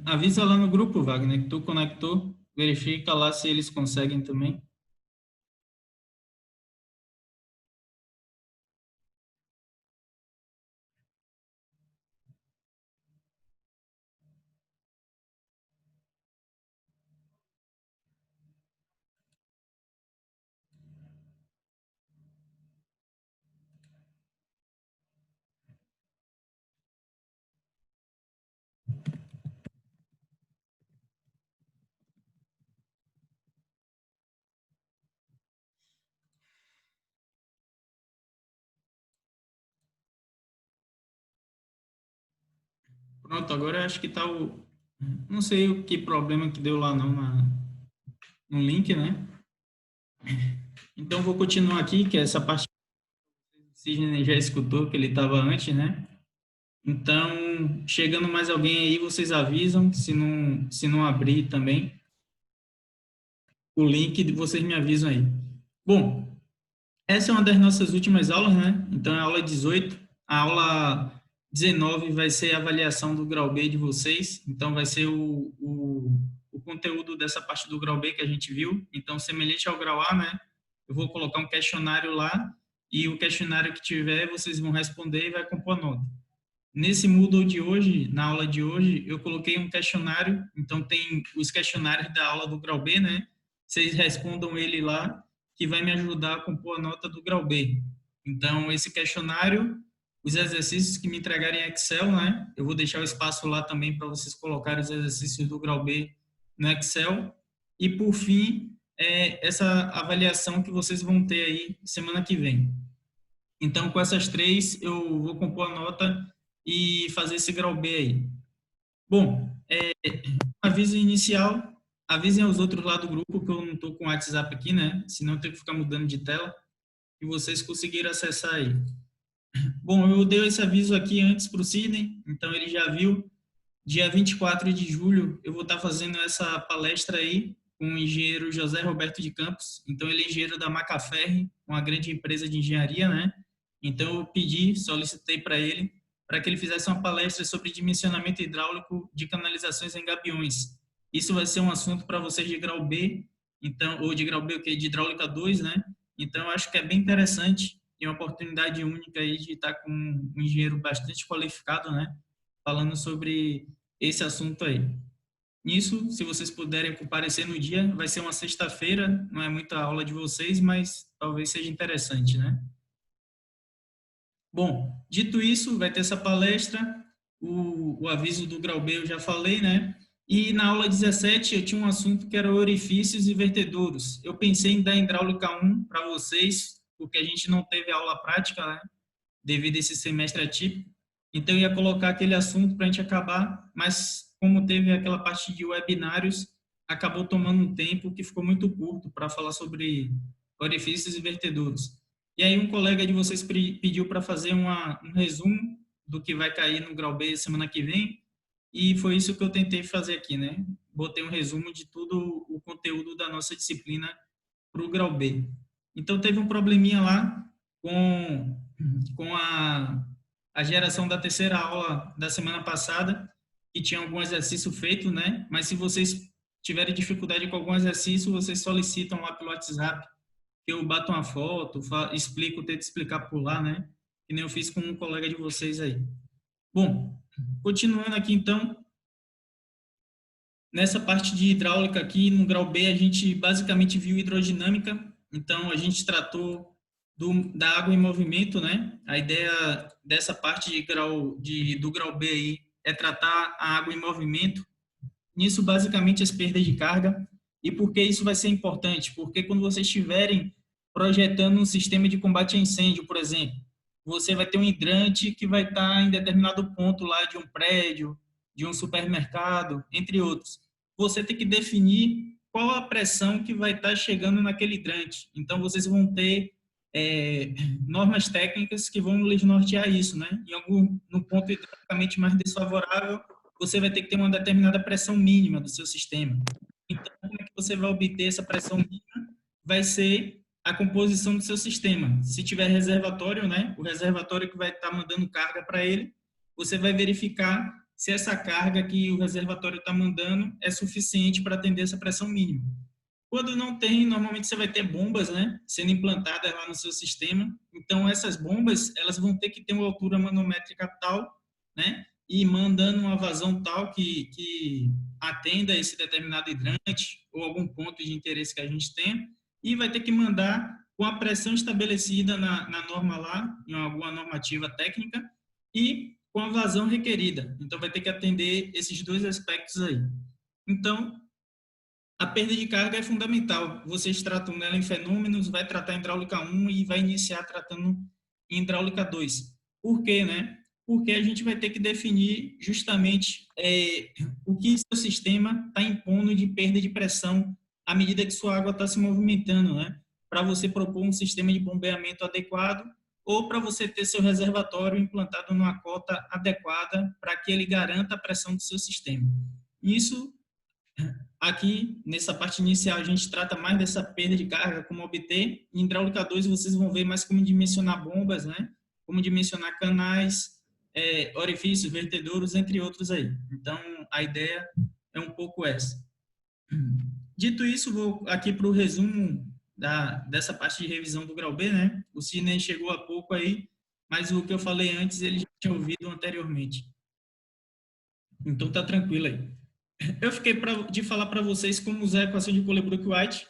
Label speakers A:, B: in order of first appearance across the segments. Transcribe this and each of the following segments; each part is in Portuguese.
A: Avisa lá no grupo, Wagner, que tu conectou. Verifica lá se eles conseguem também. Pronto, agora eu acho que tá o. Não sei o que problema que deu lá não no link, né? Então vou continuar aqui, que é essa parte que o Sidney já escutou, que ele estava antes, né? Então, chegando mais alguém aí, vocês avisam, se não abrir também o link, vocês me avisam aí. Bom, essa é uma das nossas últimas aulas, né? Então, é a aula 18. A aula 19 vai ser a avaliação do grau B de vocês. Então, vai ser o conteúdo dessa parte do grau B que a gente viu. Então, semelhante ao grau A, né? Eu vou colocar um questionário lá e o questionário que tiver, vocês vão responder e vai compor a nota. Nesse Moodle de hoje, na aula de hoje, eu coloquei um questionário, então tem os questionários da aula do grau B, né? Vocês respondam ele lá, que vai me ajudar a compor a nota do grau B. Então, esse questionário, os exercícios que me entregarem em Excel, né? Eu vou deixar o espaço lá também para vocês colocarem os exercícios do grau B no Excel. E, por fim, essa avaliação que vocês vão ter aí semana que vem. Então, com essas três, eu vou compor a nota e fazer esse grau B aí. Bom, aviso inicial, avisem aos outros lá do grupo que eu não estou com o WhatsApp aqui, né? Senão eu tenho que ficar mudando de tela. E vocês conseguiram acessar aí. Bom, eu dei esse aviso aqui antes para o Sidney, então ele já viu. Dia 24 de julho, eu vou estar fazendo essa palestra aí com o engenheiro José Roberto de Campos. Então, ele é engenheiro da Macaferri, uma grande empresa de engenharia, né? Então, eu pedi, solicitei para que ele fizesse uma palestra sobre dimensionamento hidráulico de canalizações em gabiões. Isso vai ser um assunto para vocês de grau B, então, ou de grau B, o que? De hidráulica 2, né? Então, eu acho que é bem interessante e uma oportunidade única aí de estar com um engenheiro bastante qualificado, né? Falando sobre esse assunto aí. Nisso, se vocês puderem comparecer no dia, vai ser uma sexta-feira, não é muita aula de vocês, mas talvez seja interessante, né? Bom, dito isso, vai ter essa palestra, o aviso do grau B eu já falei, né? E na aula 17 eu tinha um assunto que era orifícios e vertedouros. Eu pensei em dar hidráulica 1 para vocês, porque a gente não teve aula prática, né? Devido a esse semestre atípico. Então, eu ia colocar aquele assunto para a gente acabar, mas como teve aquela parte de webinários, acabou tomando um tempo que ficou muito curto para falar sobre orifícios e vertedouros. E aí, um colega de vocês pediu para fazer um resumo do que vai cair no grau B semana que vem, e foi isso que eu tentei fazer aqui, né? Botei um resumo de tudo o conteúdo da nossa disciplina para o grau B. Então, teve um probleminha lá com a geração da terceira aula da semana passada, que tinha algum exercício feito, né? Mas se vocês tiverem dificuldade com algum exercício, vocês solicitam lá pelo WhatsApp, que eu bato uma foto, explico, tento explicar por lá, né? Que nem eu fiz com um colega de vocês aí. Bom, continuando aqui então, nessa parte de hidráulica aqui, no grau B, a gente basicamente viu hidrodinâmica, então a gente tratou da água em movimento, né? A ideia dessa parte do grau B aí é tratar a água em movimento. Nisso, basicamente, as perdas de carga. E por que isso vai ser importante? Porque quando vocês estiverem projetando um sistema de combate a incêndio, por exemplo, você vai ter um hidrante que vai estar em determinado ponto lá de um prédio, de um supermercado, entre outros. Você tem que definir qual a pressão que vai estar chegando naquele hidrante. Então, vocês vão ter normas técnicas que vão lhes nortear isso, né? No ponto hidraulicamente mais desfavorável, você vai ter que ter uma determinada pressão mínima do seu sistema. Então, como é que você vai obter essa pressão mínima? Vai ser a composição do seu sistema. Se tiver reservatório, né? O reservatório que vai estar mandando carga para ele, você vai verificar se essa carga que o reservatório está mandando é suficiente para atender essa pressão mínima. Quando não tem, normalmente você vai ter bombas, né, sendo implantadas lá no seu sistema. Então, essas bombas, elas vão ter que ter uma altura manométrica tal, né, e mandando uma vazão tal que atenda esse determinado hidrante ou algum ponto de interesse que a gente tenha, e vai ter que mandar com a pressão estabelecida na norma lá, em alguma normativa técnica, e com a vazão requerida. Então, vai ter que atender esses dois aspectos aí. Então, a perda de carga é fundamental. Vocês tratam nela em fenômenos, vai tratar em hidráulica 1 e vai iniciar tratando em hidráulica 2. Por quê, né? Porque a gente vai ter que definir justamente o que seu sistema está impondo de perda de pressão à medida que sua água está se movimentando, né? Para você propor um sistema de bombeamento adequado ou para você ter seu reservatório implantado numa cota adequada para que ele garanta a pressão do seu sistema. Isso aqui, nessa parte inicial, a gente trata mais dessa perda de carga, como obter. Em hidráulica 2, vocês vão ver mais como dimensionar bombas, né? Como dimensionar canais, orifícios, vertedouros, entre outros aí. Então, a ideia é um pouco essa. Dito isso, vou aqui para o resumo dessa parte de revisão do grau B, né? O Sidney chegou há pouco aí, mas o que eu falei antes, ele já tinha ouvido anteriormente. Então, tá tranquilo aí. Eu fiquei de falar para vocês como usar a equação de Colebrook-White.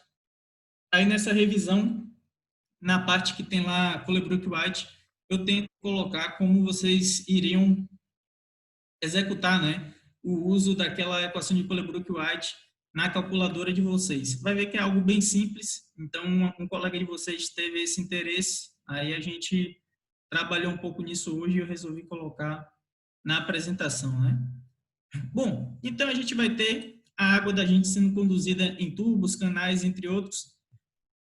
A: Aí, nessa revisão, na parte que tem lá Colebrook-White, eu tento colocar como vocês iriam executar, né, o uso daquela equação de Colebrook-White na calculadora de vocês. Vai ver que é algo bem simples. Então, um colega de vocês teve esse interesse. Aí, a gente trabalhou um pouco nisso hoje e eu resolvi colocar na apresentação, né? Bom, então a gente vai ter a água da gente sendo conduzida em tubos, canais, entre outros.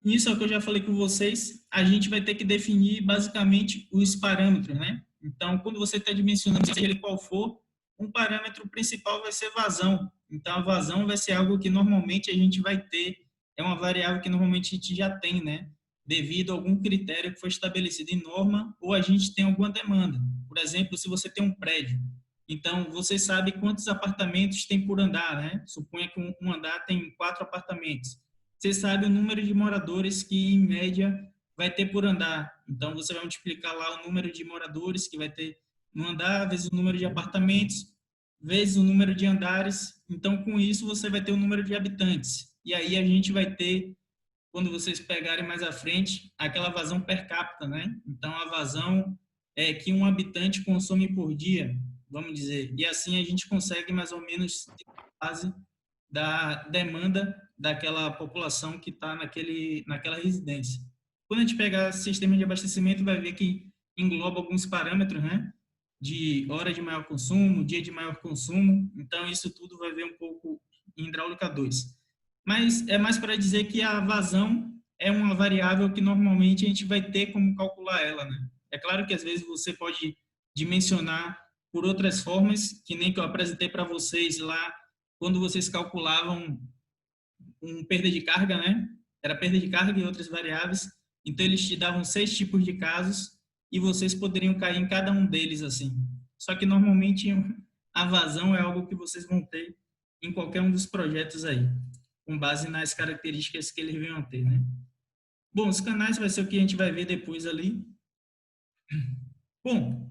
A: Isso é o que eu já falei com vocês. A gente vai ter que definir basicamente os parâmetros, né? Então, quando você está dimensionando, seja ele qual for, um parâmetro principal vai ser vazão. Então, a vazão vai ser algo que normalmente a gente vai ter, é uma variável que normalmente a gente já tem, né? Devido a algum critério que foi estabelecido em norma ou a gente tem alguma demanda. Por exemplo, se você tem um prédio, então, você sabe quantos apartamentos tem por andar, né? Suponha que um andar tem 4 apartamentos. Você sabe o número de moradores que, em média, vai ter por andar. Então, você vai multiplicar lá o número de moradores que vai ter no andar, vezes o número de apartamentos, vezes o número de andares. Então, com isso, você vai ter o número de habitantes. E aí, a gente vai ter, quando vocês pegarem mais à frente, aquela vazão per capita, né? Então, a vazão é que um habitante consome por dia, vamos dizer. E assim a gente consegue mais ou menos ter a base da demanda daquela população que está naquela residência. Quando a gente pegar sistema de abastecimento, vai ver que engloba alguns parâmetros, né? De hora de maior consumo, dia de maior consumo. Então, isso tudo vai ver um pouco em hidráulica 2. Mas é mais para dizer que a vazão é uma variável que normalmente a gente vai ter como calcular ela, né? É claro que às vezes você pode dimensionar por outras formas, que nem que eu apresentei para vocês lá, quando vocês calculavam perda de carga, né? Era perda de carga e outras variáveis. Então, eles te davam 6 tipos de casos e vocês poderiam cair em cada um deles, assim. Só que, normalmente, a vazão é algo que vocês vão ter em qualquer um dos projetos aí, com base nas características que eles venham ter, né? Bom, os canais vai ser o que a gente vai ver depois ali. Bom,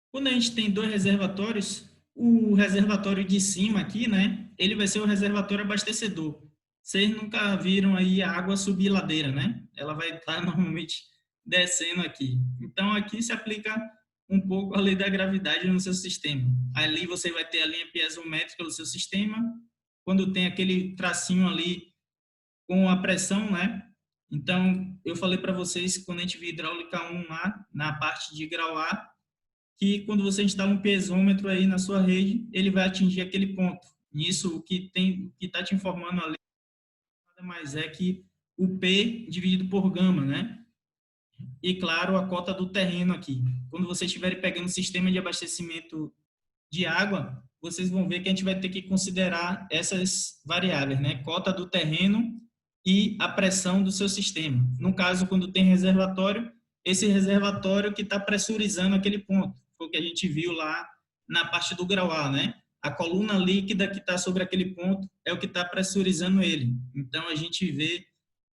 A: quando a gente tem 2 reservatórios, o reservatório de cima aqui, né, ele vai ser o reservatório abastecedor. Vocês nunca viram aí a água subir ladeira, né? Ela vai estar normalmente descendo aqui. Então, aqui se aplica um pouco a lei da gravidade no seu sistema. Ali você vai ter a linha piezométrica do seu sistema. Quando tem aquele tracinho ali com a pressão, né? Então, eu falei para vocês, quando a gente viu hidráulica 1 lá, na parte de grau A, que quando você instala um piezômetro aí na sua rede, ele vai atingir aquele ponto. Nisso, o que está te informando ali nada mais é que o P dividido por gama, né? E, claro, a cota do terreno aqui. Quando vocês estiverem pegando um sistema de abastecimento de água, vocês vão ver que a gente vai ter que considerar essas variáveis, né? Cota do terreno e a pressão do seu sistema. No caso, quando tem reservatório, esse reservatório que está pressurizando aquele ponto. Foi exemplo, que a gente viu lá na parte do grau A, né? A coluna líquida que está sobre aquele ponto é o que está pressurizando ele. Então, a gente vê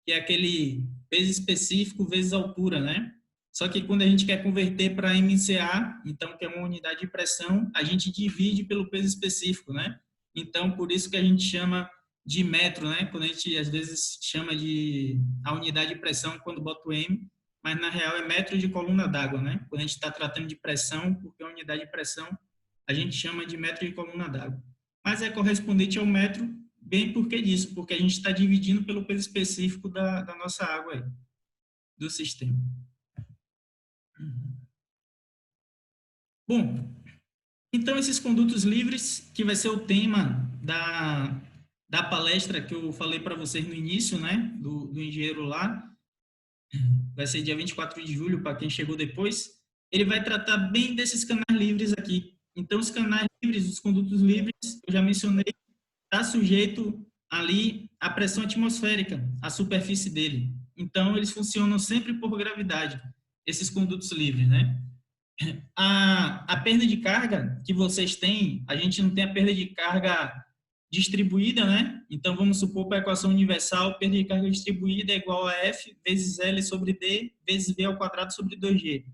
A: que é aquele peso específico vezes altura, né? Só que quando a gente quer converter para MCA, então, que é uma unidade de pressão, a gente divide pelo peso específico, né? Então, por isso que a gente chama de metro, né? Quando a gente, às vezes, chama de a unidade de pressão, quando bota o M, mas, na real, é metro de coluna d'água, né? Quando a gente está tratando de pressão, porque a unidade de pressão a gente chama de metro de coluna d'água. Mas é correspondente ao metro, bem porque disso, porque a gente está dividindo pelo peso específico da nossa água aí, do sistema. Bom, então esses condutos livres, que vai ser o tema da palestra que eu falei para vocês no início, né, do engenheiro lá, vai ser dia 24 de julho, para quem chegou depois, ele vai tratar bem desses canais livres aqui. Então, os canais livres, os condutos livres, eu já mencionei, está sujeito ali à pressão atmosférica, à superfície dele. Então, eles funcionam sempre por gravidade, esses condutos livres, né? A perda de carga que vocês têm, a gente não tem a perda de carga distribuída, né? Então, vamos supor para a equação universal, perda de carga distribuída é igual a F vezes L sobre D vezes V ao quadrado sobre 2G.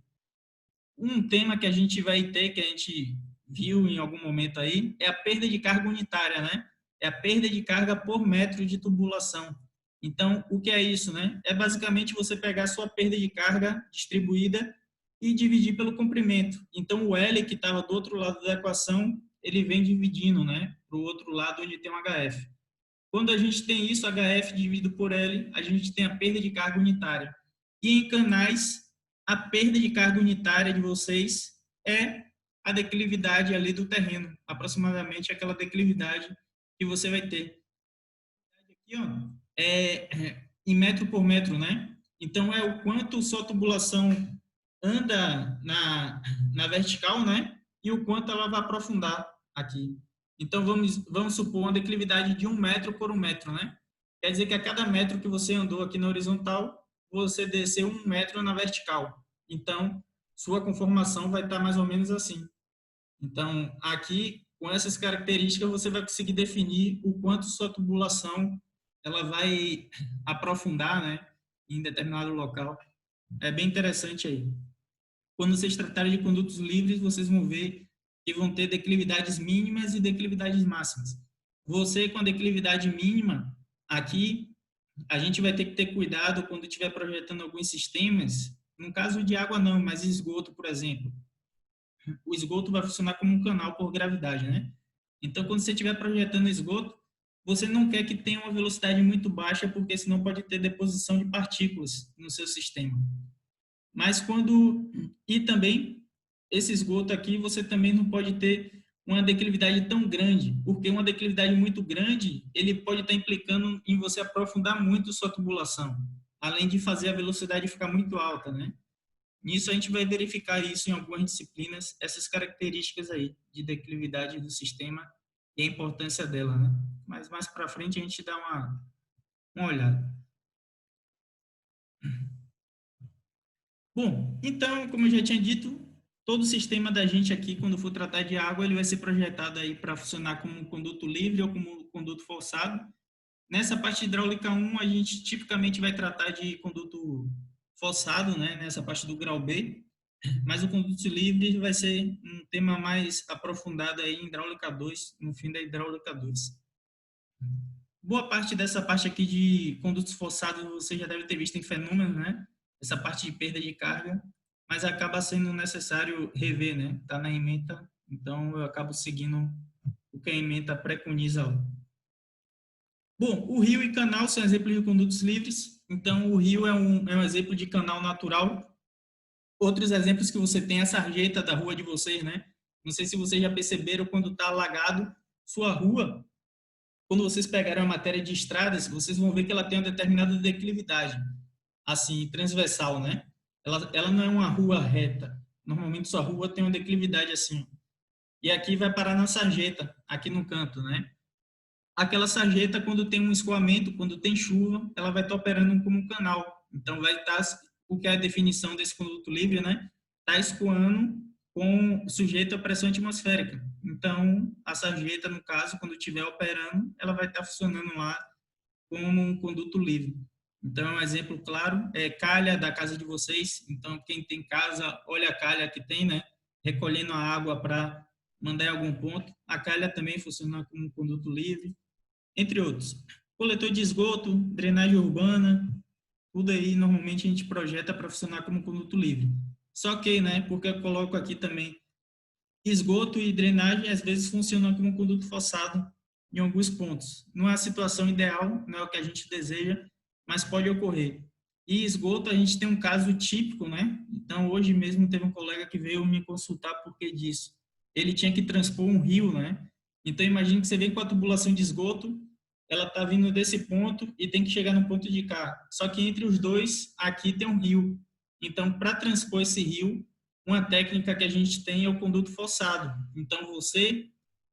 A: Um tema que a gente vai ter, que a gente viu em algum momento aí, é a perda de carga unitária, né? É a perda de carga por metro de tubulação. Então, o que é isso, né? É basicamente você pegar a sua perda de carga distribuída e dividir pelo comprimento. Então, o L que estava do outro lado da equação, ele vem dividindo, né? Para o outro lado onde tem um HF. Quando a gente tem isso, HF dividido por L, a gente tem a perda de carga unitária. E em canais, a perda de carga unitária de vocês é a declividade ali do terreno, aproximadamente aquela declividade que você vai ter. Aqui, ó, em metro por metro, né? Então, é o quanto sua tubulação anda na vertical, né? E o quanto ela vai aprofundar aqui. Então, vamos supor uma declividade de 1 metro por 1 metro, né? Quer dizer que a cada metro que você andou aqui na horizontal, você desceu 1 metro na vertical. Então, sua conformação vai estar mais ou menos assim. Então, aqui, com essas características, você vai conseguir definir o quanto sua tubulação ela vai aprofundar, né, em determinado local. É bem interessante aí. Quando vocês tratarem de condutos livres, vocês vão ver que vão ter declividades mínimas e declividades máximas. Você, com a declividade mínima, aqui, a gente vai ter que ter cuidado quando estiver projetando alguns sistemas, no caso de água não, mas esgoto, por exemplo. O esgoto vai funcionar como um canal por gravidade, né? Então, quando você estiver projetando esgoto, você não quer que tenha uma velocidade muito baixa, porque senão pode ter deposição de partículas no seu sistema. Mas quando... E também, esse esgoto aqui, você também não pode ter uma declividade tão grande, porque uma declividade muito grande, ele pode estar implicando em você aprofundar muito sua tubulação, além de fazer a velocidade ficar muito alta, né? Nisso a gente vai verificar isso em algumas disciplinas, essas características aí de declividade do sistema e a importância dela, né? Mas mais para frente a gente dá uma olhada. Bom, então, como eu já tinha dito, todo o sistema da gente aqui, quando for tratar de água, ele vai ser projetado aí para funcionar como um conduto livre ou como um conduto forçado. Nessa parte hidráulica 1, a gente tipicamente vai tratar de conduto forçado, né? Nessa parte do grau B. Mas o conduto livre vai ser um tema mais aprofundado aí em hidráulica 2, no fim da hidráulica 2. Boa parte dessa parte aqui de condutos forçados você já deve ter visto em fenômenos, né? Essa parte de perda de carga, mas acaba sendo necessário rever, né? Tá na ementa, então eu acabo seguindo o que a ementa preconiza lá. Bom, o rio e canal são exemplos de condutos livres, então o rio é um exemplo de canal natural. Outros exemplos que você tem é a sarjeta da rua de vocês, né? Não sei se vocês já perceberam, quando está alagado, sua rua, quando vocês pegarem a matéria de estradas, vocês vão ver que ela tem uma determinada declividade, assim, transversal, né? Ela não é uma rua reta. Normalmente sua rua tem uma declividade assim. E aqui vai parar na sarjeta, aqui no canto, né? Aquela sarjeta, quando tem um escoamento, quando tem chuva, ela vai estar operando como um canal. Então, vai estar, o que é a definição desse conduto livre, né? Está escoando sujeito à pressão atmosférica. Então, a sarjeta, no caso, quando estiver operando, ela vai estar funcionando lá como um conduto livre. Então, um exemplo claro é calha da casa de vocês. Então, quem tem casa, olha a calha que tem, né? Recolhendo a água para mandar em algum ponto. A calha também funciona como um conduto livre, entre outros. Coletor de esgoto, drenagem urbana, tudo aí normalmente a gente projeta para funcionar como conduto livre. Só que, né, porque eu coloco aqui também esgoto e drenagem às vezes funcionam como conduto forçado em alguns pontos. Não é a situação ideal, não é o que a gente deseja, mas pode ocorrer. E esgoto, a gente tem um caso típico, né? Então, hoje mesmo teve um colega que veio me consultar por que disso. Ele tinha que transpor um rio, né? Então, imagine que você vem com a tubulação de esgoto, ela está vindo desse ponto e tem que chegar no ponto de cá. Só que entre os dois, aqui tem um rio. Então, para transpor esse rio, uma técnica que a gente tem é o conduto forçado. Então, você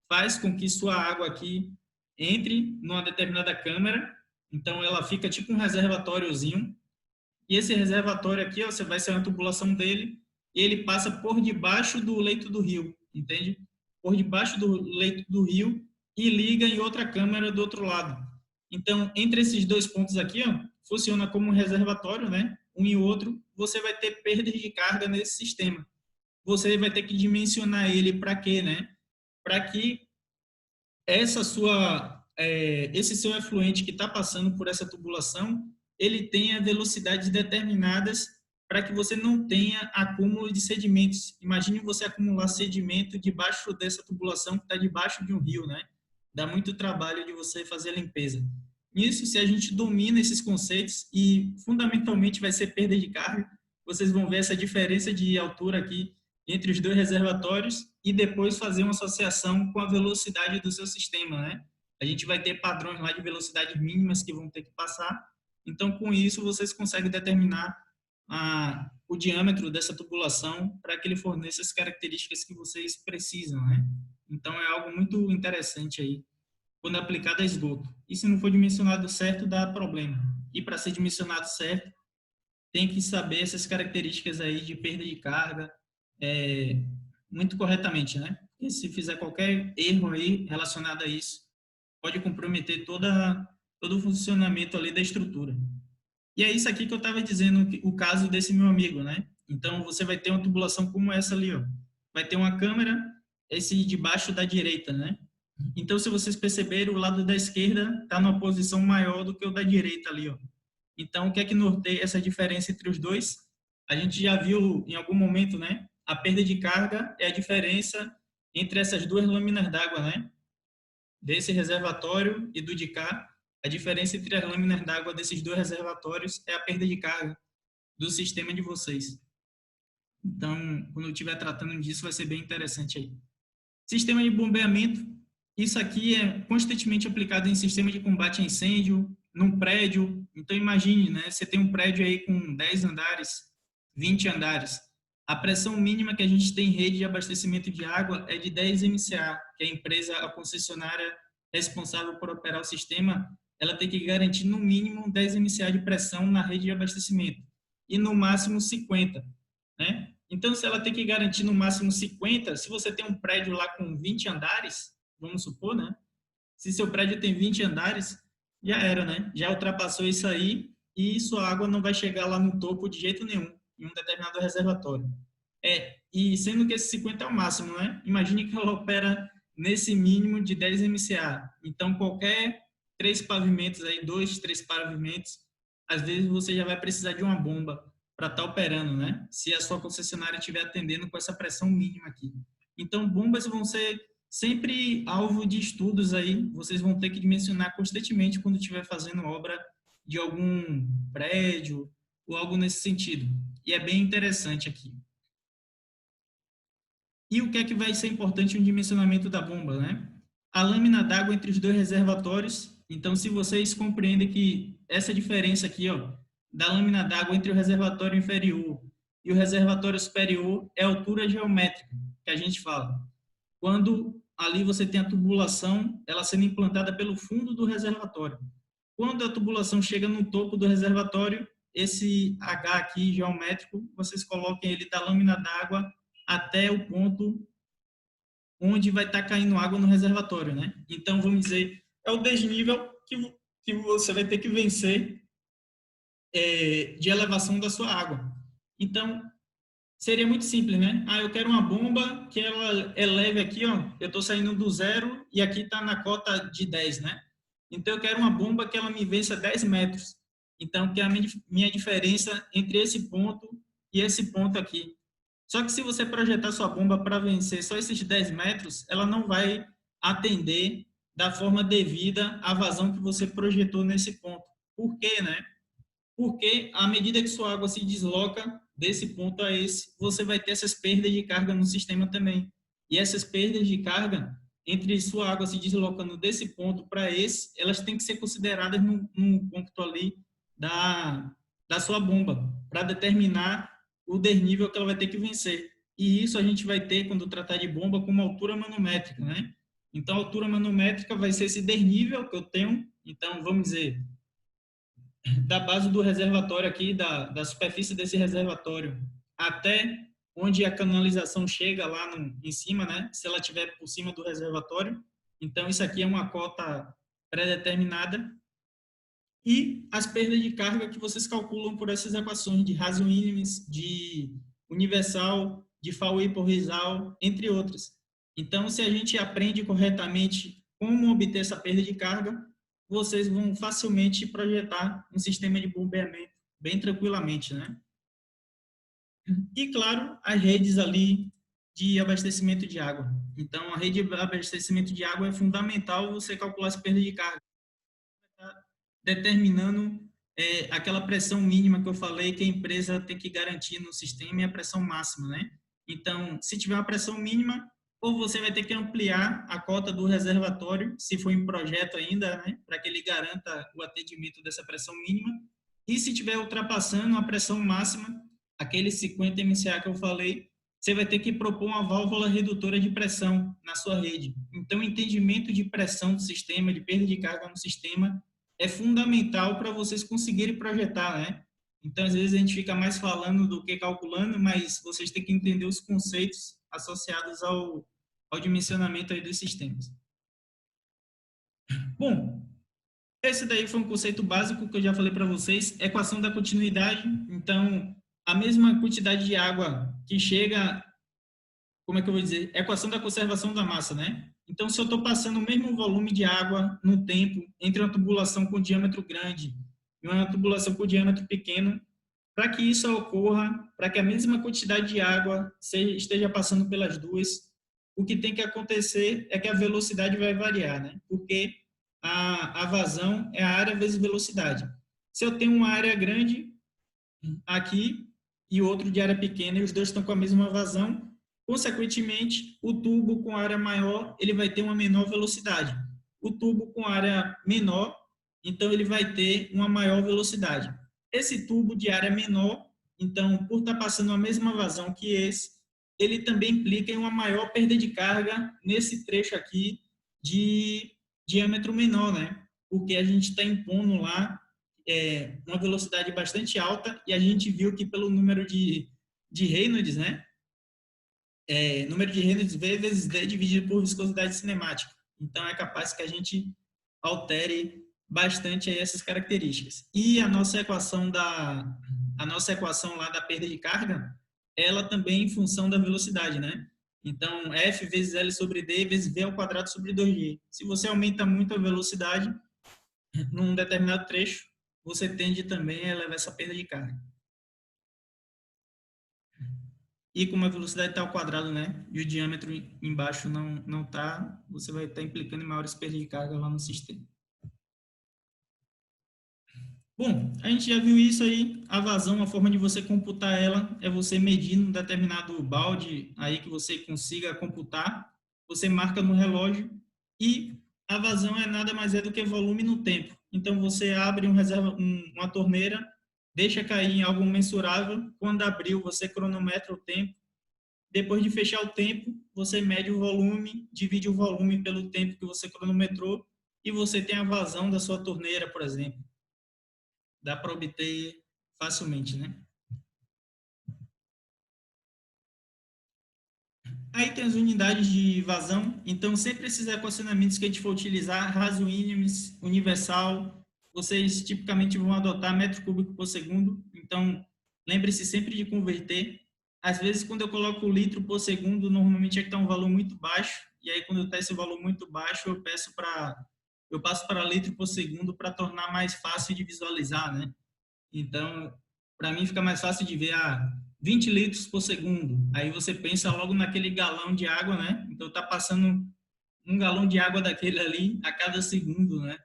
A: faz com que sua água aqui entre numa determinada câmara, então ela fica tipo um reservatóriozinho, e esse reservatório aqui, ó, você vai ser uma tubulação dele, e ele passa por debaixo do leito do rio, entende? Por debaixo do leito do rio e liga em outra câmara do outro lado. Então, entre esses dois pontos aqui, ó, funciona como um reservatório, né? Um e outro, você vai ter perdas de carga nesse sistema. Você vai ter que dimensionar ele para quê, né? Para que esse seu efluente que está passando por essa tubulação, ele tenha velocidades determinadas para que você não tenha acúmulo de sedimentos. Imagine você acumular sedimento debaixo dessa tubulação que está debaixo de um rio, né? Dá muito trabalho de você fazer a limpeza. Isso, se a gente domina esses conceitos, e fundamentalmente vai ser perda de carga, vocês vão ver essa diferença de altura aqui entre os dois reservatórios e depois fazer uma associação com a velocidade do seu sistema, né? A gente vai ter padrões lá de velocidades mínimas que vão ter que passar. Então, com isso, vocês conseguem determinar o diâmetro dessa tubulação para que ele forneça as características que vocês precisam, né? Então, é algo muito interessante aí, quando aplicado a esgoto. E se não for dimensionado certo, dá problema. E para ser dimensionado certo, tem que saber essas características aí de perda de carga muito corretamente, né? Porque se fizer qualquer erro aí relacionado a isso, pode comprometer todo o funcionamento ali da estrutura. E é isso aqui que eu estava dizendo, o caso desse meu amigo, né? Então, você vai ter uma tubulação como essa ali, ó. Vai ter uma câmera, esse de baixo da direita, né? Então, se vocês perceberem, o lado da esquerda está numa posição maior do que o da direita ali, ó. Então, o que é que norteia essa diferença entre os dois? A gente já viu em algum momento, né? A perda de carga é a diferença entre essas duas lâminas d'água, né? Desse reservatório e do de cá. A diferença entre as lâminas d'água desses dois reservatórios é a perda de carga do sistema de vocês. Então, quando eu estiver tratando disso, vai ser bem interessante aí. Sistema de bombeamento. Isso aqui é constantemente aplicado em sistema de combate a incêndio, num prédio. Então, imagine, né? Você tem um prédio aí com 10 andares, 20 andares. A pressão mínima que a gente tem em rede de abastecimento de água é de 10 MCA, que a empresa, a concessionária responsável por operar o sistema, ela tem que garantir no mínimo 10 MCA de pressão na rede de abastecimento e no máximo 50, né? Então, se ela tem que garantir no máximo 50, se você tem um prédio lá com 20 andares, vamos supor, né? Se seu prédio tem 20 andares, já era, né? Já ultrapassou isso aí e sua água não vai chegar lá no topo de jeito nenhum, em um determinado reservatório. E sendo que esse 50 é o máximo, né? Imagine que ela opera nesse mínimo de 10 MCA. Então, qualquer 3 pavimentos aí, 2, 3 pavimentos, às vezes você já vai precisar de uma bomba para estar operando, né? Se a sua concessionária estiver atendendo com essa pressão mínima aqui. Então, bombas vão ser sempre alvo de estudos aí, vocês vão ter que dimensionar constantemente quando estiver fazendo obra de algum prédio ou algo nesse sentido. E é bem interessante aqui. E o que é que vai ser importante no dimensionamento da bomba, né? A lâmina d'água entre os dois reservatórios. Então, se vocês compreendem que essa diferença aqui, ó, da lâmina d'água entre o reservatório inferior e o reservatório superior é a altura geométrica, que a gente fala. Quando ali você tem a tubulação, ela sendo implantada pelo fundo do reservatório. Quando a tubulação chega no topo do reservatório, esse H aqui geométrico, vocês coloquem ele da lâmina d'água até o ponto onde vai estar caindo água no reservatório, né? Então, vamos dizer, é o desnível que você vai ter que vencer de elevação da sua água. Então, seria muito simples, né? Ah, eu quero uma bomba que ela eleve aqui, ó, eu estou saindo do zero e aqui está na cota de 10, né? Então, eu quero uma bomba que ela me vença 10 metros. Então, que é a minha diferença entre esse ponto e esse ponto aqui. Só que se você projetar sua bomba para vencer só esses 10 metros, ela não vai atender da forma devida à vazão que você projetou nesse ponto. Por quê, né? Porque à medida que sua água se desloca desse ponto a esse, você vai ter essas perdas de carga no sistema também. E essas perdas de carga, entre sua água se deslocando desse ponto para esse, elas têm que ser consideradas no ponto ali da sua bomba, para determinar o desnível que ela vai ter que vencer. E isso a gente vai ter, quando tratar de bomba, como altura manométrica, né? Então, a altura manométrica vai ser esse desnível que eu tenho. Então, vamos dizer, da base do reservatório aqui, da superfície desse reservatório, até onde a canalização chega lá em cima, né? Se ela estiver por cima do reservatório. Então, isso aqui é uma cota pré-determinada. E as perdas de carga que vocês calculam por essas equações de Hasse-Williams, de Universal, de Fowey-Porrizal, entre outras. Então, se a gente aprende corretamente como obter essa perda de carga, vocês vão facilmente projetar um sistema de bombeamento bem tranquilamente, né? E, claro, as redes ali de abastecimento de água. Então, a rede de abastecimento de água é fundamental você calcular as perdas de carga, determinando aquela pressão mínima que eu falei que a empresa tem que garantir no sistema e a pressão máxima, né? Então, se tiver uma pressão mínima, ou você vai ter que ampliar a cota do reservatório, se for em projeto ainda, né, para que ele garanta o atendimento dessa pressão mínima. E se tiver ultrapassando a pressão máxima, aquele 50 MCA que eu falei, você vai ter que propor uma válvula redutora de pressão na sua rede. Então, o entendimento de pressão do sistema, de perda de carga no sistema, é fundamental para vocês conseguirem projetar, né? Então, às vezes a gente fica mais falando do que calculando, mas vocês têm que entender os conceitos associados ao dimensionamento aí dos sistemas. Bom, esse daí foi um conceito básico que eu já falei para vocês, equação da continuidade. Então, a mesma quantidade de água que chega, como é que eu vou dizer? Equação da conservação da massa, né? Então, se eu estou passando o mesmo volume de água no tempo entre uma tubulação com diâmetro grande e uma tubulação com diâmetro pequeno, para que isso ocorra, para que a mesma quantidade de água esteja passando pelas duas, o que tem que acontecer é que a velocidade vai variar, né? Porque a vazão é a área vezes velocidade. Se eu tenho uma área grande aqui e outro de área pequena e os dois estão com a mesma vazão, consequentemente, o tubo com área maior, ele vai ter uma menor velocidade. O tubo com área menor, então ele vai ter uma maior velocidade. Esse tubo de área menor, então, por estar passando a mesma vazão que esse, ele também implica em uma maior perda de carga nesse trecho aqui de diâmetro menor, né? Porque a gente está impondo lá uma velocidade bastante alta e a gente viu que pelo número de Reynolds, né? Número de Reynolds V vezes D dividido por viscosidade cinemática. Então, é capaz que a gente altere bastante aí essas características. E a nossa equação lá da perda de carga, ela também em função da velocidade, né? Então, F vezes L sobre D vezes V ao quadrado sobre 2G. Se você aumenta muito a velocidade num determinado trecho, você tende também a elevar essa perda de carga. E como a velocidade está ao quadrado, né, e o diâmetro embaixo não está, você vai estar implicando em maiores perdas de carga lá no sistema. Bom, a gente já viu isso aí, a vazão, a forma de você computar ela é você medir um determinado balde aí que você consiga computar, você marca no relógio e a vazão é nada mais do que volume no tempo. Então você abre uma torneira, deixa cair em algo mensurável, quando abriu você cronometra o tempo, depois de fechar o tempo, você mede o volume, divide o volume pelo tempo que você cronometrou e você tem a vazão da sua torneira, por exemplo. Dá para obter facilmente, né? Aí tem as unidades de vazão. Então, sempre esses equacionamentos que a gente for utilizar, raso ínimes, universal, vocês tipicamente vão adotar metro cúbico por segundo. Então, lembre-se sempre de converter. Às vezes, quando eu coloco litro por segundo, normalmente é que está um valor muito baixo. E aí, quando está esse valor muito baixo, eu passo para litro por segundo para tornar mais fácil de visualizar, né? Então, para mim fica mais fácil de ver 20 litros por segundo. Aí você pensa logo naquele galão de água, né? Então tá passando um galão de água daquele ali a cada segundo, né?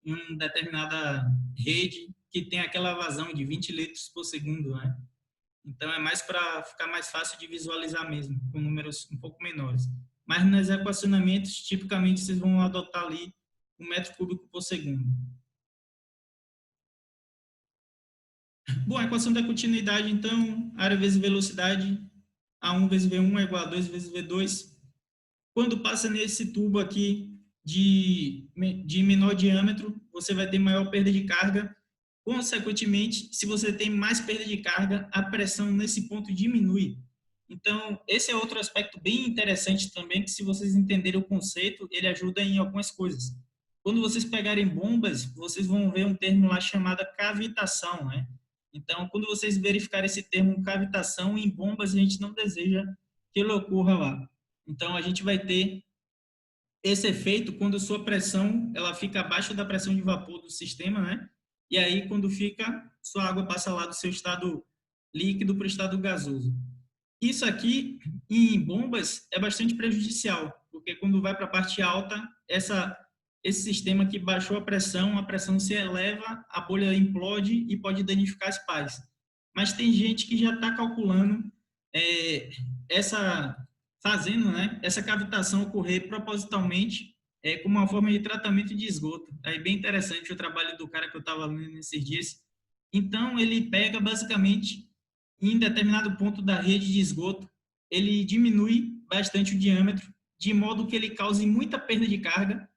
A: Em uma determinada rede que tem aquela vazão de 20 litros por segundo, né? Então é mais para ficar mais fácil de visualizar mesmo, com números um pouco menores. Mas nos equacionamentos, tipicamente vocês vão adotar ali 1 metro cúbico por segundo. Bom, a equação da continuidade, então, área vezes velocidade, A1 vezes V1 é igual a 2 vezes V2. Quando passa nesse tubo aqui de menor diâmetro, você vai ter maior perda de carga. Consequentemente, se você tem mais perda de carga, a pressão nesse ponto diminui. Então, esse é outro aspecto bem interessante também, que se vocês entenderem o conceito, ele ajuda em algumas coisas. Quando vocês pegarem bombas, vocês vão ver um termo lá chamado cavitação, né? Então, quando vocês verificarem esse termo cavitação em bombas, a gente não deseja que ele ocorra lá. Então, a gente vai ter esse efeito quando sua pressão ela fica abaixo da pressão de vapor do sistema, né? E aí, quando fica, sua água passa lá do seu estado líquido para o estado gasoso. Isso aqui, em bombas, é bastante prejudicial, porque quando vai para a parte alta, esse sistema que baixou a pressão se eleva, a bolha implode e pode danificar as pás. Mas tem gente que já está calculando essa, fazendo, né, essa cavitação ocorrer propositalmente como uma forma de tratamento de esgoto. É bem interessante o trabalho do cara que eu estava lendo nesses dias. Então, ele pega basicamente em determinado ponto da rede de esgoto, ele diminui bastante o diâmetro, de modo que ele cause muita perda de carga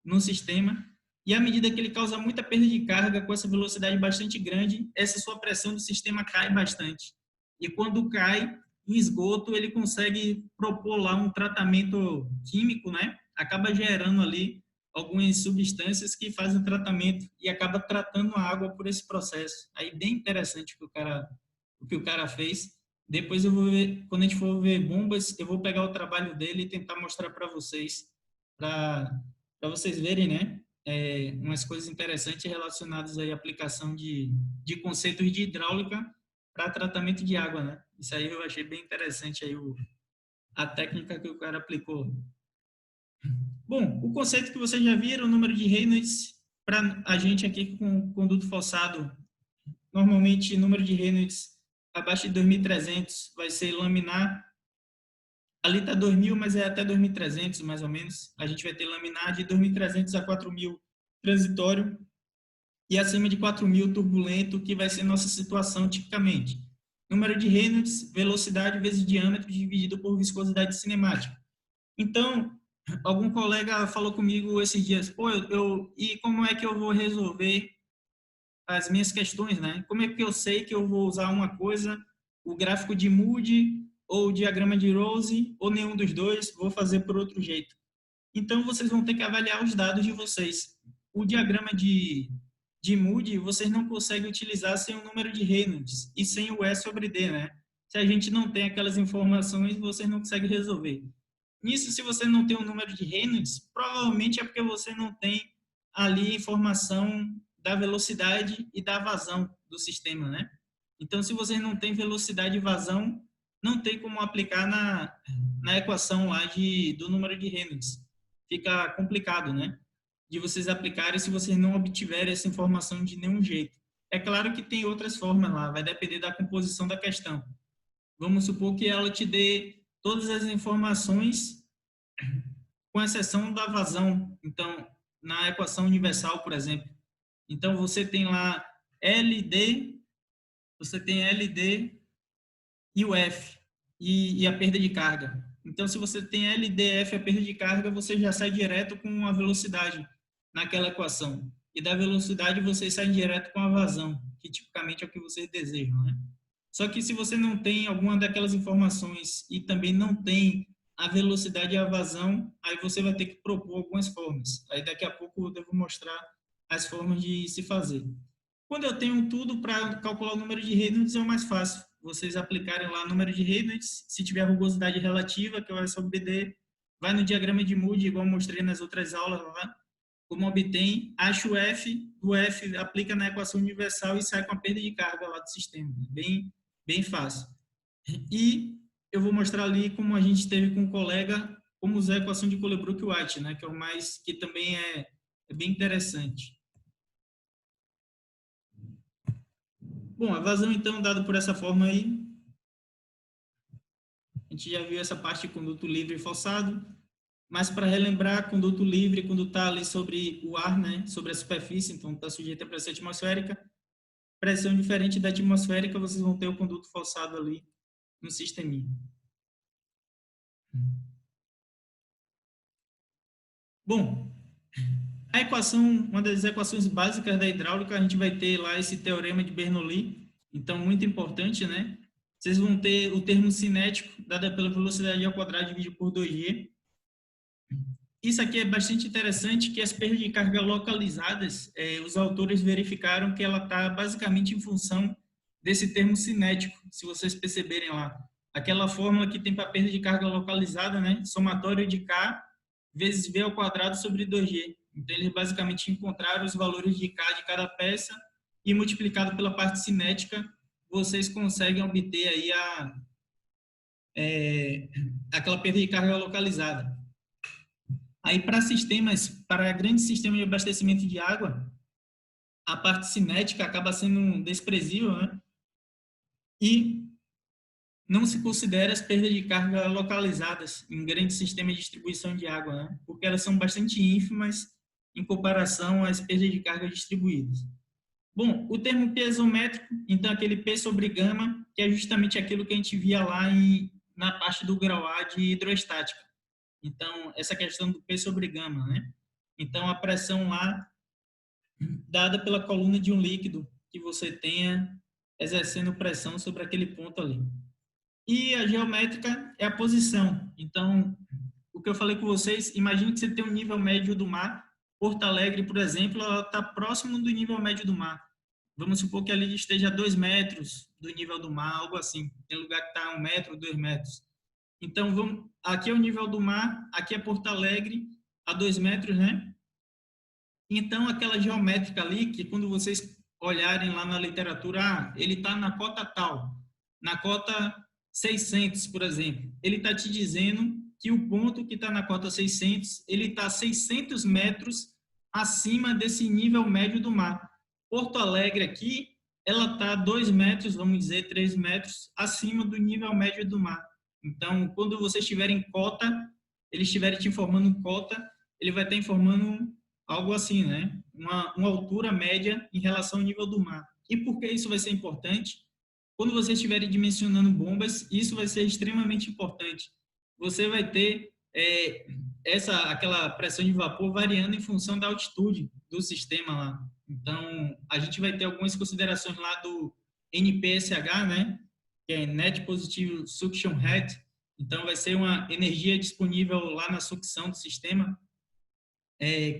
A: no sistema, e à medida que ele causa muita perda de carga com essa velocidade bastante grande, essa sua pressão do sistema cai bastante. E quando cai em esgoto, ele consegue propor lá um tratamento químico, né? Acaba gerando ali algumas substâncias que fazem o tratamento e acaba tratando a água por esse processo. Aí bem interessante o que o cara fez. Depois eu vou ver, quando a gente for ver bombas, eu vou pegar o trabalho dele e tentar mostrar para vocês, para vocês verem, né? Umas coisas interessantes relacionadas aí à aplicação de conceitos de hidráulica para tratamento de água, né? Isso aí eu achei bem interessante aí a técnica que o cara aplicou. Bom, o conceito que vocês já viram, o número de Reynolds, para a gente aqui com conduto forçado, normalmente número de Reynolds abaixo de 2.300 vai ser laminar. Ali está 2.000, mas é até 2.300 mais ou menos. A gente vai ter laminar de 2.300 a 4.000 transitório e acima de 4.000 turbulento, que vai ser nossa situação tipicamente. Número de Reynolds, velocidade vezes diâmetro dividido por viscosidade cinemática. Então, algum colega falou comigo esses dias, pô, e como é que eu vou resolver as minhas questões, né? Como é que eu sei que eu vou usar uma coisa, o gráfico de Moody ou o diagrama de Rose, ou nenhum dos dois, vou fazer por outro jeito. Então, vocês vão ter que avaliar os dados de vocês. O diagrama de Moody, vocês não conseguem utilizar sem o número de Reynolds e sem o E sobre D, né? Se a gente não tem aquelas informações, vocês não conseguem resolver. Nisso, se você não tem o número de Reynolds, provavelmente é porque você não tem ali informação da velocidade e da vazão do sistema, né? Então, se você não tem velocidade e vazão, não tem como aplicar na equação lá do número de Reynolds. Fica complicado, né? De vocês aplicarem se vocês não obtiverem essa informação de nenhum jeito. É claro que tem outras formas lá, vai depender da composição da questão. Vamos supor que ela te dê todas as informações, com exceção da vazão. Então, na equação universal, por exemplo. Então, você tem lá LD, você tem LD e o F, e a perda de carga. Então, se você tem LDF, a perda de carga, você já sai direto com a velocidade naquela equação. E da velocidade, você sai direto com a vazão, que tipicamente é o que vocês desejam, né? Só que se você não tem alguma daquelas informações e também não tem a velocidade e a vazão, aí você vai ter que propor algumas formas. Aí daqui a pouco eu devo mostrar as formas de se fazer. Quando eu tenho tudo para calcular o número de Reynolds, é o mais fácil. Vocês aplicarem lá o número de Reynolds, se tiver rugosidade relativa, que vai sobre BD, vai no diagrama de Moody, igual eu mostrei nas outras aulas lá, como obtém, acha o F, o F aplica na equação universal e sai com a perda de carga lá do sistema. Bem fácil. E eu vou mostrar ali como a gente teve com um colega, como usar a equação de Colebrook-White, né, que é o mais, que também é bem interessante. Bom, a vazão, então, dado por essa forma aí, a gente já viu essa parte de conduto livre e forçado, mas para relembrar, conduto livre, quando está ali sobre o ar, né, sobre a superfície, então está sujeito à pressão atmosférica, pressão diferente da atmosférica, vocês vão ter o conduto forçado ali no sisteminha. Bom, a equação, uma das equações básicas da hidráulica, a gente vai ter lá esse teorema de Bernoulli, então muito importante, né? Vocês vão ter o termo cinético, dada pela velocidade ao quadrado dividido por 2g. Isso aqui é bastante interessante, que as perdas de carga localizadas, os autores verificaram que ela está basicamente em função desse termo cinético, se vocês perceberem lá. Aquela fórmula que tem para perda de carga localizada, né? Somatório de K vezes V ao quadrado sobre 2G. Então, eles basicamente encontraram os valores de K de cada peça e multiplicado pela parte cinética, vocês conseguem obter aí aquela perda de carga localizada. Aí, para sistemas, para grandes sistemas de abastecimento de água, a parte cinética acaba sendo desprezível, né? E não se considera as perdas de carga localizadas em grandes sistemas de distribuição de água, né? Porque elas são bastante ínfimas em comparação às perdas de carga distribuídas. Bom, o termo piezométrico, então aquele P sobre gama, que é justamente aquilo que a gente via lá na parte do grau A de hidroestática. Então, essa questão do P sobre gama, né? Então, a pressão lá, dada pela coluna de um líquido que você tenha exercendo pressão sobre aquele ponto ali. E a geométrica é a posição. Então, o que eu falei com vocês, imagine que você tem um nível médio do mar. Porto Alegre, por exemplo, ela está próximo do nível médio do mar. Vamos supor que ali esteja a 2 metros do nível do mar, algo assim. Tem lugar que está a 1 metro, 2 metros. Então, aqui é o nível do mar, aqui é Porto Alegre, a 2 metros, né? Então, aquela geométrica ali, que quando vocês olharem lá na literatura, ele está na cota tal, na cota 600, por exemplo. Ele está te dizendo que o ponto que está na cota 600, ele está 600 metros acima desse nível médio do mar. Porto Alegre aqui, ela está 2 metros, vamos dizer 3 metros, acima do nível médio do mar. Então, quando vocês estiverem cota, ele estiver te informando cota, ele vai estar informando algo assim, né? Uma altura média em relação ao nível do mar. E por que isso vai ser importante? Quando vocês estiverem dimensionando bombas, isso vai ser extremamente importante. Você vai ter aquela pressão de vapor variando em função da altitude do sistema lá. Então, a gente vai ter algumas considerações lá do NPSH, né? Que é Net Positive Suction Head. Então, vai ser uma energia disponível lá na sucção do sistema,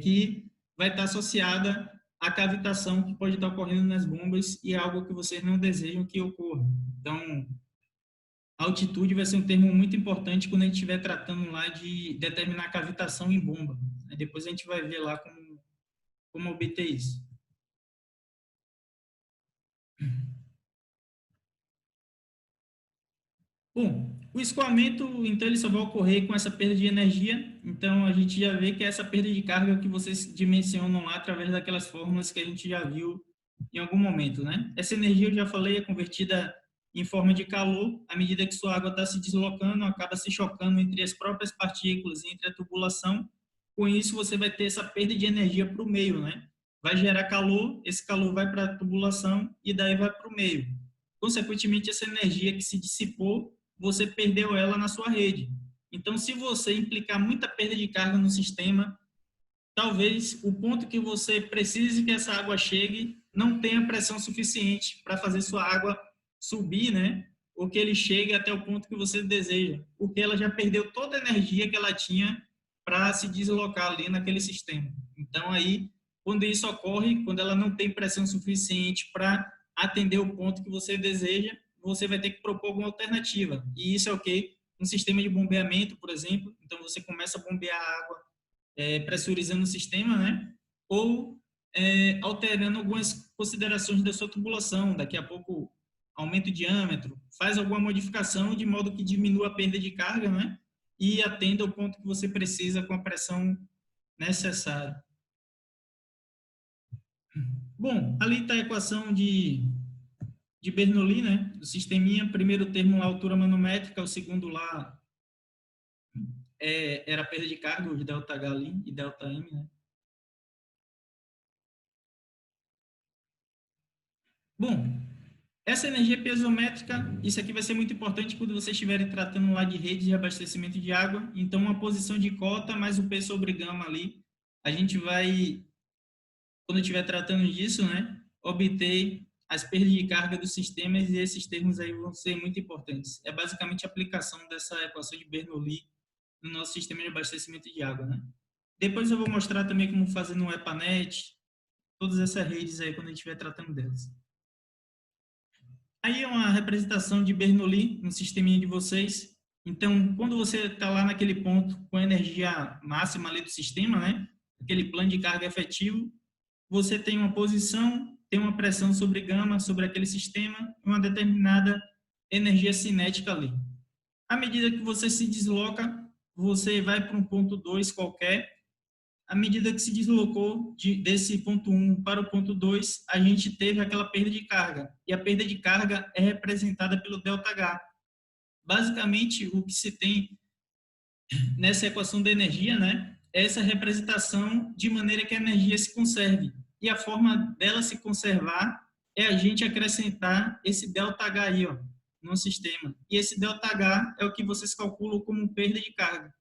A: que vai estar associada à cavitação que pode estar ocorrendo nas bombas e é algo que vocês não desejam que ocorra. Então, altitude vai ser um termo muito importante quando a gente estiver tratando lá de determinar a cavitação em bomba. Depois a gente vai ver lá como obter isso. Bom, o escoamento, então, ele só vai ocorrer com essa perda de energia. Então, a gente já vê que é essa perda de carga que vocês dimensionam lá através daquelas fórmulas que a gente já viu em algum momento, né? Essa energia, eu já falei, é convertida em forma de calor. À medida que sua água está se deslocando, acaba se chocando entre as próprias partículas e entre a tubulação. Com isso, você vai ter essa perda de energia para o meio, né? Vai gerar calor, esse calor vai para a tubulação e daí vai para o meio. Consequentemente, essa energia que se dissipou, você perdeu ela na sua rede. Então, se você implicar muita perda de carga no sistema, talvez o ponto que você precise que essa água chegue não tenha pressão suficiente para fazer sua água subir, né? ou que ele chegue até o ponto que você deseja, porque ela já perdeu toda a energia que ela tinha para se deslocar ali naquele sistema. Então, aí, quando isso ocorre, quando ela não tem pressão suficiente para atender o ponto que você deseja, você vai ter que propor alguma alternativa. E isso é o quê? Um sistema de bombeamento, por exemplo. Então, você começa a bombear a água pressurizando o sistema, né? Ou alterando algumas considerações da sua tubulação. Daqui a pouco, aumenta o diâmetro, faz alguma modificação de modo que diminua a perda de carga, né? E atenda o ponto que você precisa com a pressão necessária. Bom, ali está a equação de Bernoulli, né? Do sisteminha, primeiro termo lá, altura manométrica, o segundo lá era a perda de carga, os ΔH ali e ΔM, né? Bom, essa energia piezométrica, isso aqui vai ser muito importante quando vocês estiverem tratando lá de rede de abastecimento de água. Então, uma posição de cota mais o P sobre gama ali, a gente vai, quando estiver tratando disso, né, obter as perdas de carga dos sistemas e esses termos aí vão ser muito importantes. É basicamente a aplicação dessa equação de Bernoulli no nosso sistema de abastecimento de água, né? Depois eu vou mostrar também como fazer no EPANET, todas essas redes aí quando a gente estiver tratando delas. Aí é uma representação de Bernoulli no sisteminha de vocês. Então, quando você está lá naquele ponto com a energia máxima ali do sistema, né? Aquele plano de carga efetivo, você tem uma posição, tem uma pressão sobre gama, sobre aquele sistema, uma determinada energia cinética ali. À medida que você se desloca, você vai para um ponto 2 qualquer. À medida que se deslocou desse ponto 1 para o ponto 2, a gente teve aquela perda de carga. E a perda de carga é representada pelo ΔH. Basicamente, o que se tem nessa equação da energia, né, é essa representação de maneira que a energia se conserve. E a forma dela se conservar é a gente acrescentar esse ΔH aí, ó, no sistema. E esse ΔH é o que vocês calculam como perda de carga.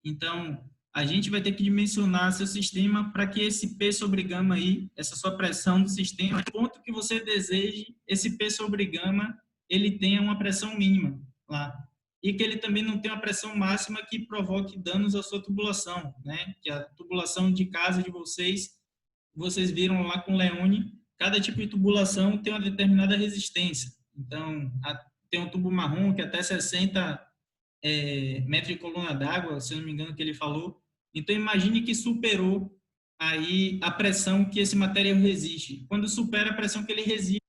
A: Então, a gente vai ter que dimensionar seu sistema para que esse P sobre gama aí, essa sua pressão do sistema, o ponto que você deseje, esse P sobre gama, ele tenha uma pressão mínima lá. E que ele também não tenha uma pressão máxima que provoque danos à sua tubulação, né? Que a tubulação de casa de vocês viram lá com o Leone, cada tipo de tubulação tem uma determinada resistência. Então, tem um tubo marrom que até 60 metro de coluna d'água, se não me engano, que ele falou. Então, imagine que superou aí a pressão que esse material resiste. Quando supera a pressão que ele resiste,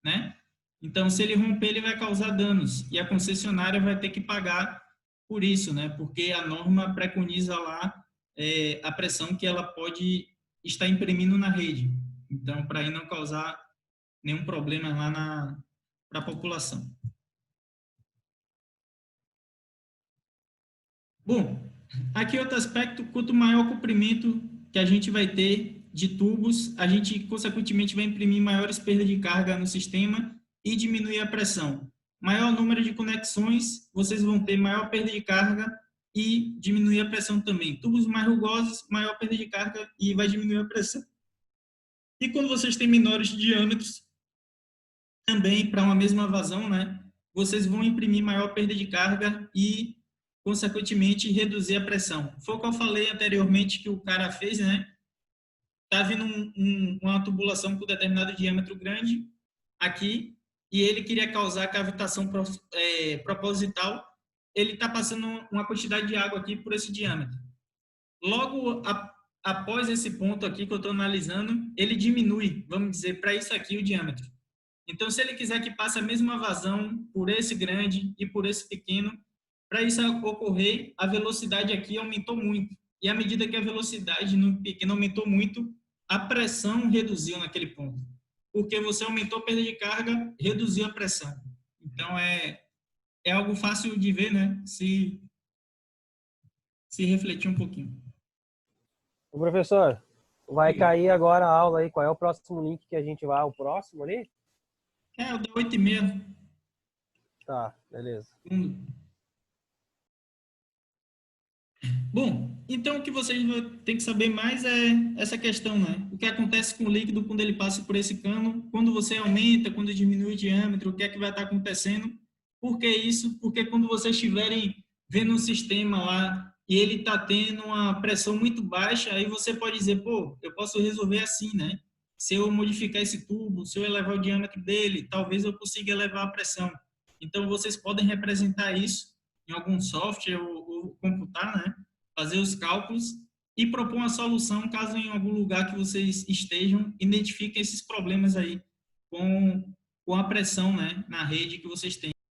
A: né? Então, se ele romper, ele vai causar danos e a concessionária vai ter que pagar por isso, né? Porque a norma preconiza lá a pressão que ela pode estar imprimindo na rede. Então, para aí não causar nenhum problema lá para a população. Bom, aqui outro aspecto, quanto maior o comprimento que a gente vai ter de tubos, a gente, consequentemente, vai imprimir maiores perdas de carga no sistema e diminuir a pressão. Maior número de conexões, vocês vão ter maior perda de carga e diminuir a pressão também. Tubos mais rugosos, maior perda de carga e vai diminuir a pressão. E quando vocês têm menores diâmetros, também para uma mesma vazão, né, vocês vão imprimir maior perda de carga e consequentemente reduzir a pressão. Foi o que eu falei anteriormente que o cara fez, né? Tá vindo uma tubulação com determinado diâmetro grande aqui e ele queria causar cavitação proposital. Ele está passando uma quantidade de água aqui por esse diâmetro. Logo após esse ponto aqui que eu estou analisando, ele diminui, vamos dizer, para isso aqui o diâmetro. Então, se ele quiser que passe a mesma vazão por esse grande e por esse pequeno, para isso ocorrer, a velocidade aqui aumentou muito. E à medida que a velocidade no pequeno aumentou muito, a pressão reduziu naquele ponto. Porque você aumentou a perda de carga, reduziu a pressão. Então, é algo fácil de ver, né? Se refletir um pouquinho.
B: O professor, vai cair agora a aula aí. Qual é o próximo link que a gente vai? O próximo ali?
A: O da 8h30.
B: Tá, beleza.
A: Bom, então o que vocês têm que saber mais é essa questão, né? O que acontece com o líquido quando ele passa por esse cano, quando você aumenta, quando diminui o diâmetro, o que é que vai estar acontecendo? Por que isso? Porque quando vocês estiverem vendo um sistema lá e ele está tendo uma pressão muito baixa, aí você pode dizer, pô, eu posso resolver assim, né? Se eu modificar esse tubo, se eu elevar o diâmetro dele, talvez eu consiga elevar a pressão. Então, vocês podem representar isso em algum software ou computar, né? Fazer os cálculos e propor uma solução caso em algum lugar que vocês estejam identifiquem esses problemas aí com a pressão, né, na rede que vocês têm.